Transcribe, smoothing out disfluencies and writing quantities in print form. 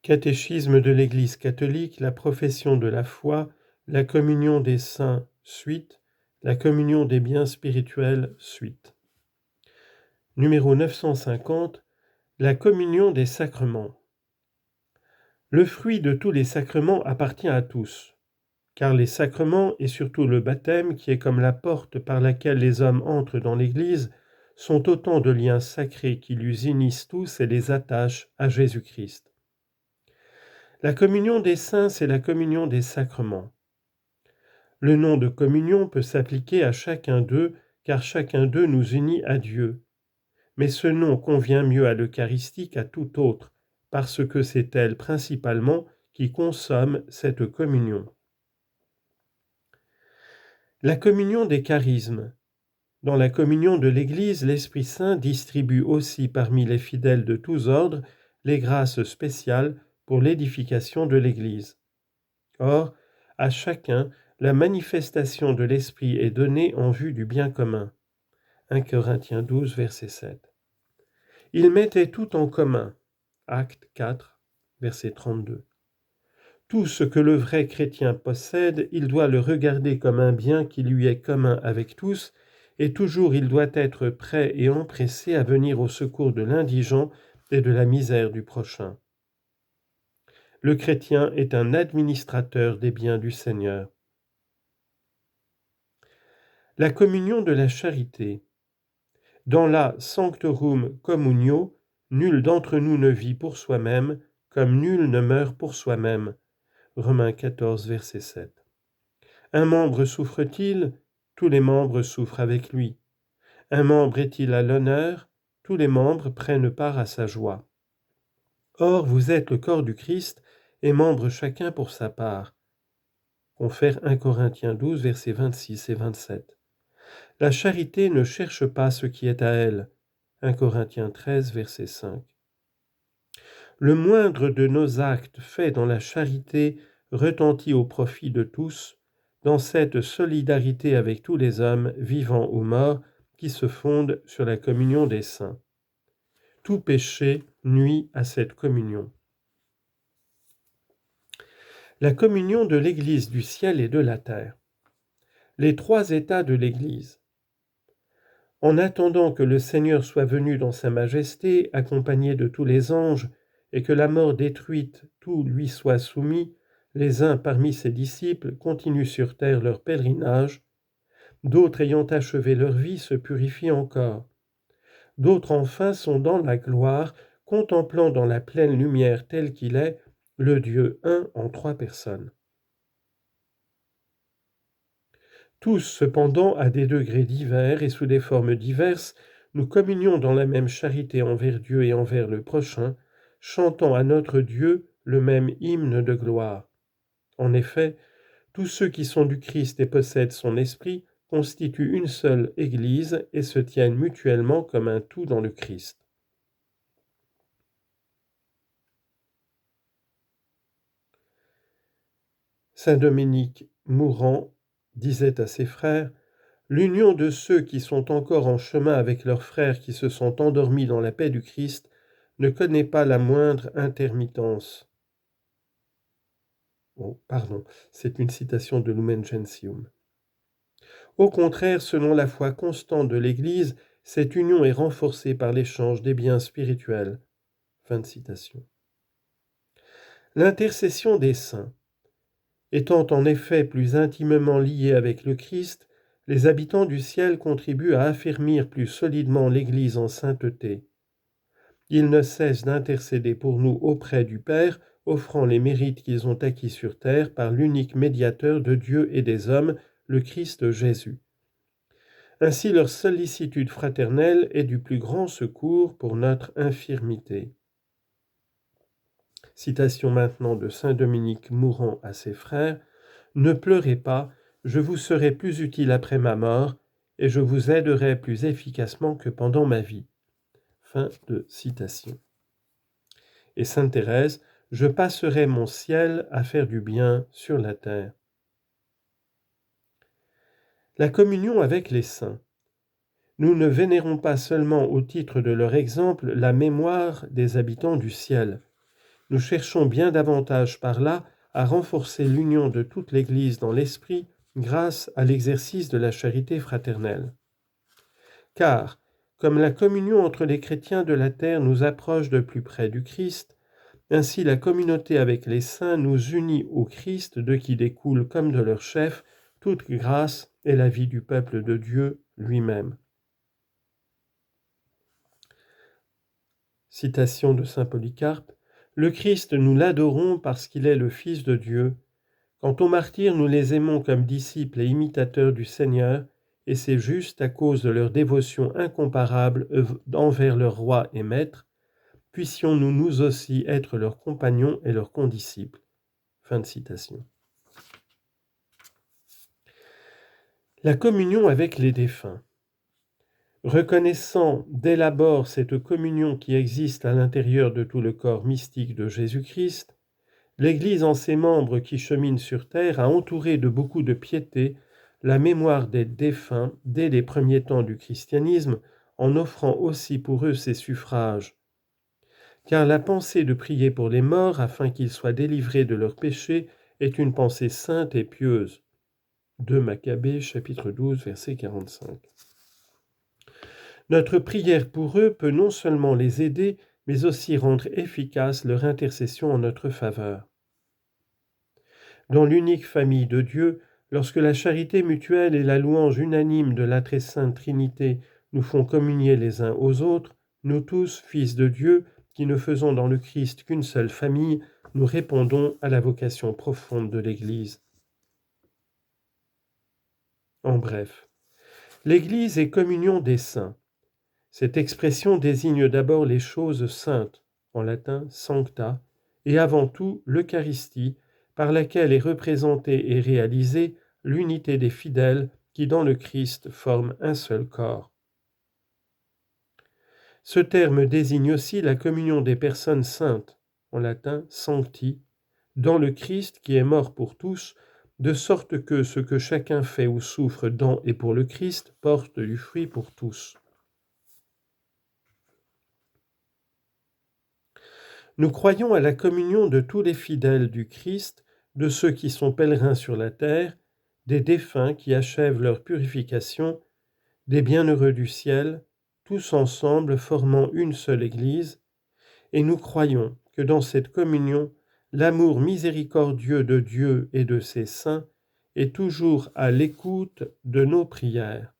Catéchisme de l'Église catholique, la profession de la foi, la communion des saints, suite, la communion des biens spirituels, suite. Numéro 950, la communion des sacrements. Le fruit de tous les sacrements appartient à tous, car les sacrements, et surtout le baptême, qui est comme la porte par laquelle les hommes entrent dans l'Église, sont autant de liens sacrés qui les unissent tous et les attachent à Jésus-Christ. La communion des saints, c'est la communion des sacrements. Le nom de communion peut s'appliquer à chacun d'eux, car chacun d'eux nous unit à Dieu. Mais ce nom convient mieux à l'Eucharistie qu'à tout autre, parce que c'est elle principalement qui consomme cette communion. La communion des charismes. Dans la communion de l'Église, l'Esprit Saint distribue aussi parmi les fidèles de tous ordres les grâces spéciales pour l'édification de l'Église. Or, à chacun, la manifestation de l'Esprit est donnée en vue du bien commun. 1 Corinthiens 12, verset 7. Il mettait tout en commun. Acte 4, verset 32. Tout ce que le vrai chrétien possède, il doit le regarder comme un bien qui lui est commun avec tous, et toujours il doit être prêt et empressé à venir au secours de l'indigent et de la misère du prochain. Le chrétien est un administrateur des biens du Seigneur. La communion de la charité. Dans la Sanctorum Communio, nul d'entre nous ne vit pour soi-même, comme nul ne meurt pour soi-même. Romains 14, verset 7. Un membre souffre-t-il? Tous les membres souffrent avec lui. Un membre est-il à l'honneur? Tous les membres prennent part à sa joie. Or, vous êtes le corps du Christ, et membres chacun pour sa part. Confère 1 Corinthiens 12, versets 26 et 27. La charité ne cherche pas ce qui est à elle. 1 Corinthiens 13, verset 5. Le moindre de nos actes faits dans la charité retentit au profit de tous, dans cette solidarité avec tous les hommes, vivants ou morts, qui se fonde sur la communion des saints. Tout péché nuit à cette communion. La communion de l'Église du ciel et de la terre. Les trois états de l'Église. En attendant que le Seigneur soit venu dans sa majesté, accompagné de tous les anges, et que la mort détruite tout lui soit soumis, les uns parmi ses disciples continuent sur terre leur pèlerinage, d'autres ayant achevé leur vie se purifient encore. D'autres enfin sont dans la gloire, contemplant dans la pleine lumière tel qu'il est, le Dieu un en trois personnes. Tous, cependant, à des degrés divers et sous des formes diverses, nous communions dans la même charité envers Dieu et envers le prochain, chantant à notre Dieu le même hymne de gloire. En effet, tous ceux qui sont du Christ et possèdent son esprit constituent une seule Église et se tiennent mutuellement comme un tout dans le Christ. Saint Dominique, mourant, disait à ses frères: « L'union de ceux qui sont encore en chemin avec leurs frères qui se sont endormis dans la paix du Christ ne connaît pas la moindre intermittence. » C'est une citation de Lumen Gentium. Au contraire, selon la foi constante de l'Église, cette union est renforcée par l'échange des biens spirituels. Fin de citation. L'intercession des saints. Étant en effet plus intimement liés avec le Christ, les habitants du ciel contribuent à affermir plus solidement l'Église en sainteté. Ils ne cessent d'intercéder pour nous auprès du Père, offrant les mérites qu'ils ont acquis sur terre par l'unique médiateur de Dieu et des hommes, le Christ Jésus. Ainsi leur sollicitude fraternelle est du plus grand secours pour notre infirmité. Citation maintenant de saint Dominique mourant à ses frères: « Ne pleurez pas, je vous serai plus utile après ma mort, et je vous aiderai plus efficacement que pendant ma vie. » Fin de citation. Et sainte Thérèse: « Je passerai mon ciel à faire du bien sur la terre. » La communion avec les saints. Nous ne vénérons pas seulement au titre de leur exemple la mémoire des habitants du ciel, nous cherchons bien davantage par là à renforcer l'union de toute l'Église dans l'esprit grâce à l'exercice de la charité fraternelle. Car, comme la communion entre les chrétiens de la terre nous approche de plus près du Christ, ainsi la communauté avec les saints nous unit au Christ, de qui découle comme de leur chef toute grâce et la vie du peuple de Dieu lui-même. Citation de saint Polycarpe. Le Christ, nous l'adorons parce qu'il est le Fils de Dieu. Quant aux martyrs, nous les aimons comme disciples et imitateurs du Seigneur, et c'est juste à cause de leur dévotion incomparable envers leur roi et maître, puissions-nous nous aussi être leurs compagnons et leurs condisciples. Fin de citation. La communion avec les défunts. Reconnaissant dès l'abord cette communion qui existe à l'intérieur de tout le corps mystique de Jésus-Christ, l'Église en ses membres qui cheminent sur terre a entouré de beaucoup de piété la mémoire des défunts dès les premiers temps du christianisme, en offrant aussi pour eux ses suffrages. Car la pensée de prier pour les morts afin qu'ils soient délivrés de leurs péchés est une pensée sainte et pieuse. 2 Maccabées, chapitre 12, verset 45. Notre prière pour eux peut non seulement les aider, mais aussi rendre efficace leur intercession en notre faveur. Dans l'unique famille de Dieu, lorsque la charité mutuelle et la louange unanime de la très sainte Trinité nous font communier les uns aux autres, nous tous, fils de Dieu, qui ne faisons dans le Christ qu'une seule famille, nous répondons à la vocation profonde de l'Église. En bref, l'Église est communion des saints. Cette expression désigne d'abord les choses saintes, en latin sancta, et avant tout l'Eucharistie, par laquelle est représentée et réalisée l'unité des fidèles qui dans le Christ forment un seul corps. Ce terme désigne aussi la communion des personnes saintes, en latin sancti, dans le Christ qui est mort pour tous, de sorte que ce que chacun fait ou souffre dans et pour le Christ porte du fruit pour tous. Nous croyons à la communion de tous les fidèles du Christ, de ceux qui sont pèlerins sur la terre, des défunts qui achèvent leur purification, des bienheureux du ciel, tous ensemble formant une seule Église, et nous croyons que dans cette communion, l'amour miséricordieux de Dieu et de ses saints est toujours à l'écoute de nos prières.